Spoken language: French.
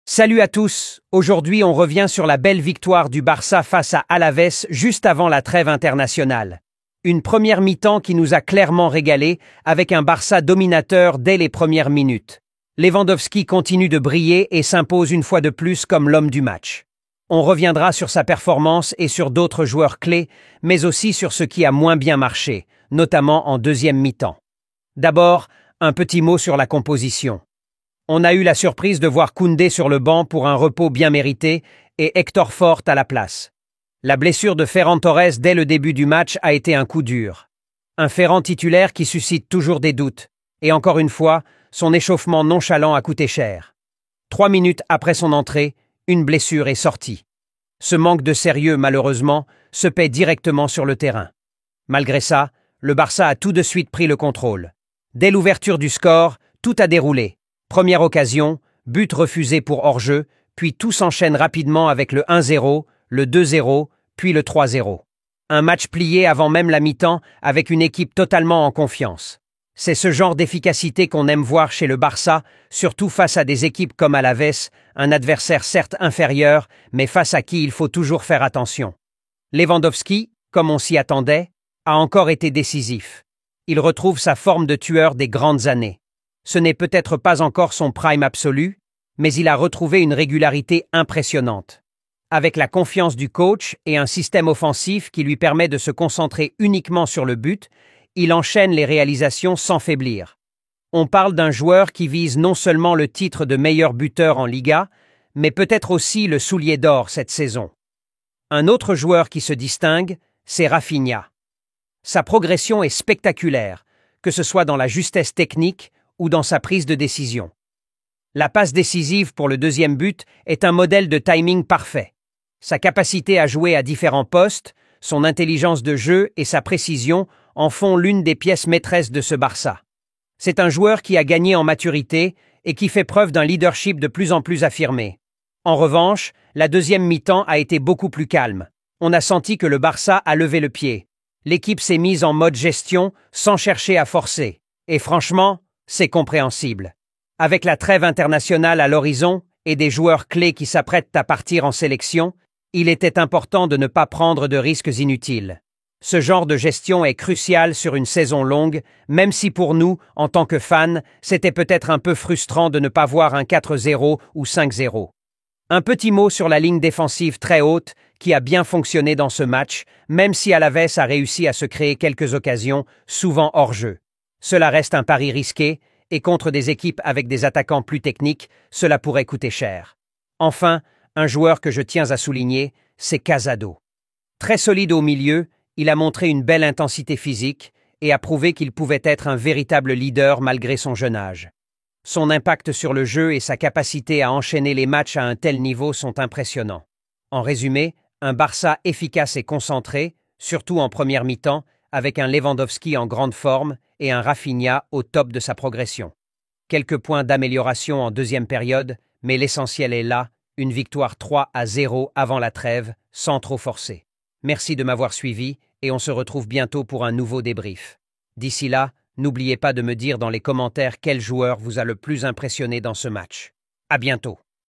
Salut à tous, aujourd'hui on revient sur la belle victoire du Barça face à Alavés juste avant la trêve internationale. Une première mi-temps qui nous a clairement régalé avec un Barça dominateur dès les premières minutes. Lewandowski continue de briller et s'impose une fois de plus comme l'homme du match. On reviendra sur sa performance et sur d'autres joueurs clés, mais aussi sur ce qui a moins bien marché, notamment en deuxième mi-temps. D'abord, un petit mot sur la composition. On a eu la surprise de voir Koundé sur le banc pour un repos bien mérité et Hector Fort à la place. La blessure de Ferran Torres dès le début du match a été un coup dur. Un Ferran titulaire qui suscite toujours des doutes. Et encore une fois, son échauffement nonchalant a coûté cher. 3 minutes après son entrée, une blessure est sortie. Ce manque de sérieux, malheureusement, se paie directement sur le terrain. Malgré ça, le Barça a tout de suite pris le contrôle. Dès l'ouverture du score, tout a déroulé. Première occasion, but refusé pour hors-jeu, puis tout s'enchaîne rapidement avec le 1-0, le 2-0, puis le 3-0. Un match plié avant même la mi-temps avec une équipe totalement en confiance. C'est ce genre d'efficacité qu'on aime voir chez le Barça, surtout face à des équipes comme Alavés, un adversaire certes inférieur, mais face à qui il faut toujours faire attention. Lewandowski, comme on s'y attendait, a encore été décisif. Il retrouve sa forme de tueur des grandes années. Ce n'est peut-être pas encore son prime absolu, mais il a retrouvé une régularité impressionnante. Avec la confiance du coach et un système offensif qui lui permet de se concentrer uniquement sur le but, il enchaîne les réalisations sans faiblir. On parle d'un joueur qui vise non seulement le titre de meilleur buteur en Liga, mais peut-être aussi le soulier d'or cette saison. Un autre joueur qui se distingue, c'est Rafinha. Sa progression est spectaculaire, que ce soit dans la justesse technique ou dans sa prise de décision. La passe décisive pour le deuxième but est un modèle de timing parfait. Sa capacité à jouer à différents postes, son intelligence de jeu et sa précision en font l'une des pièces maîtresses de ce Barça. C'est un joueur qui a gagné en maturité et qui fait preuve d'un leadership de plus en plus affirmé. En revanche, la deuxième mi-temps a été beaucoup plus calme. On a senti que le Barça a levé le pied. L'équipe s'est mise en mode gestion sans chercher à forcer. Et franchement, c'est compréhensible. Avec la trêve internationale à l'horizon et des joueurs clés qui s'apprêtent à partir en sélection, il était important de ne pas prendre de risques inutiles. Ce genre de gestion est crucial sur une saison longue, même si pour nous, en tant que fans, c'était peut-être un peu frustrant de ne pas voir un 4-0 ou 5-0. Un petit mot sur la ligne défensive très haute qui a bien fonctionné dans ce match, même si Alavés a réussi à se créer quelques occasions, souvent hors jeu. Cela reste un pari risqué, et contre des équipes avec des attaquants plus techniques, cela pourrait coûter cher. Enfin, un joueur que je tiens à souligner, c'est Casado. Très solide au milieu, il a montré une belle intensité physique et a prouvé qu'il pouvait être un véritable leader malgré son jeune âge. Son impact sur le jeu et sa capacité à enchaîner les matchs à un tel niveau sont impressionnants. En résumé, un Barça efficace et concentré, surtout en première mi-temps, avec un Lewandowski en grande forme et un Rafinha au top de sa progression. Quelques points d'amélioration en deuxième période, mais l'essentiel est là, une victoire 3-0 avant la trêve, sans trop forcer. Merci de m'avoir suivi et on se retrouve bientôt pour un nouveau débrief. D'ici là, n'oubliez pas de me dire dans les commentaires quel joueur vous a le plus impressionné dans ce match. À bientôt.